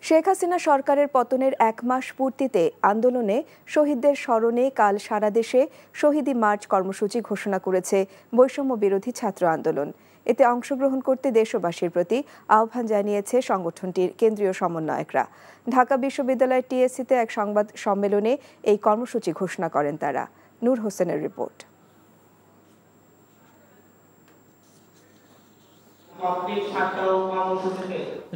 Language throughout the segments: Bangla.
শেখ হাসিনা সরকারের পতনের ১ মাস পূর্তিতে আন্দোলনে শহীদদের স্মরণে কাল সারা দেশে শহীদী মার্চ কর্মসূচি ঘোষণা করেছে বৈষম্য বিরোধী ছাত্র আন্দোলন। এতে অংশগ্রহণ করতে দেশবাসীর প্রতি আহ্বান জানিয়েছে সংগঠনটির কেন্দ্রীয় সমন্বয়করা। ঢাকা বিশ্ববিদ্যালয়ের টিএসসিতে এক সংবাদ সম্মেলনে এই কর্মসূচি ঘোষণা করেন তারা। নূর হোসেনের রিপোর্ট।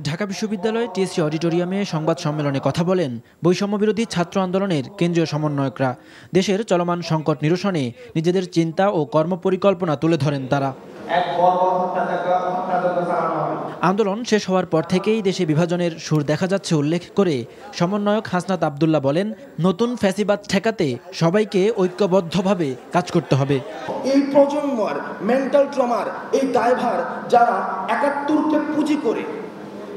ঢাকা বিশ্ববিদ্যালয় টিএসসি অডিটোরিয়ামে সংবাদ সম্মেলনে কথা বলেন বৈষম্য বিরোধী ছাত্র আন্দোলনের কেন্দ্রীয় সমন্বয়করা। দেশের চলমান সংকট নিরসনে নিজেদের চিন্তা ও কর্মপরিকল্পনা তুলে ধরেন তারা। আন্দোলন শেষ হওয়ার পর থেকেই দেশে বিভাজনের সুর দেখা যাচ্ছে উল্লেখ করে সমন্বয়ক হাসনাত আবদুল্লাহ বলেন, নতুন ফ্যাসিবাদ ঠেকাতে সবাইকে ঐক্যবদ্ধভাবে কাজ করতে হবে। এই প্রজন্মের মেন্টাল ট্রমার এই দায়ভার যারা ৭১কে পুঁজি করে,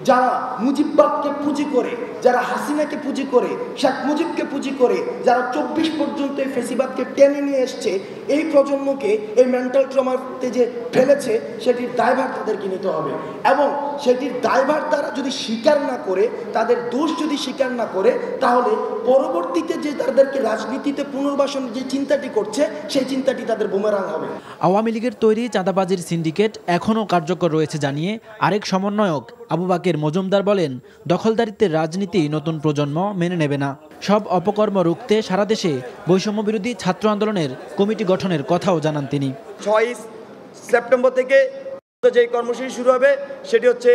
যারা মুজিববাদকে পুঁজি করে, যারা হাসিনাকে পুঁজি করে, শেখ মুজিবকে পুঁজি করে, যারা ২৪ পর্যন্ত এই ফেসিবাদকে টেনে নিয়ে এসছে, এই প্রজন্মকে এই মেন্টাল ট্রমাতে যে ফেলেছে সেটির দায়ভার তাদেরকে নিতে হবে। এবং সেটির দায়ভার তারা যদি স্বীকার না করে, তাদের দোষ যদি স্বীকার না করে, তাহলে পরবর্তীতে যে তাদেরকে রাজনীতিতে পুনর্বাসনের যে চিন্তাটি করছে সেই চিন্তাটি তাদের বুমেরাং হবে। আওয়ামী লীগের তৈরি চাঁদাবাজির সিন্ডিকেট এখনও কার্যকর রয়েছে জানিয়ে আরেক সমন্বয়ক আবু বাকের মজুমদার বলেন, দখলদারিত্বের রাজনীতি নতুন প্রজন্ম মেনে নেবে না। সব অপকর্ম রুখতে সারা দেশে বৈষম্য বিরোধী ছাত্র আন্দোলনের কমিটি গঠনের কথাও জানান তিনি। ৬ সেপ্টেম্বর থেকে যে কর্মসূচি শুরু হবে সেটি হচ্ছে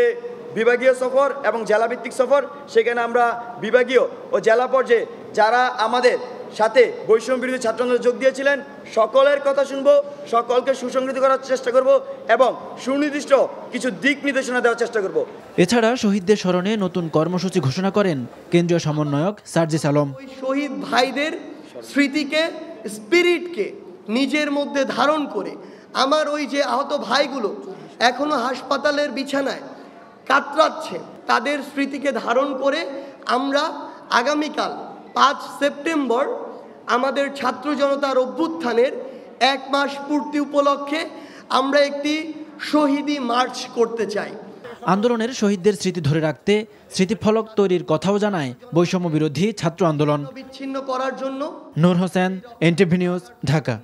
বিভাগীয় সফর এবং জেলাভিত্তিক সফর। সেখানে আমরা বিভাগীয় ও জেলা পর্যায়ে যারা আমাদের সাথে বৈষম্য বিরোধী ছাত্র আন্দোলনে যোগ দিয়েছিলেন সকলের কথা শুনবো, সকলকে সুসংগঠিত করার চেষ্টা করব এবং সুনির্দিষ্ট কিছু দিক নির্দেশনা দেওয়ার চেষ্টা করব। এছাড়া শহীদদের স্মরণে নতুন কর্মসূচি ঘোষণা করেন কেন্দ্রীয় সমন্বয়ক সার্জিস আলম। শহীদ ভাইদের স্মৃতিকে, স্পিরিটকে নিজের মধ্যে ধারণ করে আমার ওই যে আহত ভাইগুলো এখনো হাসপাতালের বিছানায় কাতরাচ্ছে, তাদের স্মৃতিকে ধারণ করে আমরা আগামীকাল ৫ সেপ্টেম্বর আমাদের ছাত্র জনতার অভ্যুত্থানের ১ মাস পূর্তি উপলক্ষে আমরা একটি শহীদী মার্চ করতে চাই। আন্দোলনের শহীদদের স্মৃতি ধরে রাখতে স্মৃতিফলক তৈরির কথাও জানায় বৈষম্য বিরোধী ছাত্র আন্দোলন। বিচ্ছিন্ন করার জন্য। নূর হোসেন, এনটিভি নিউজ, ঢাকা।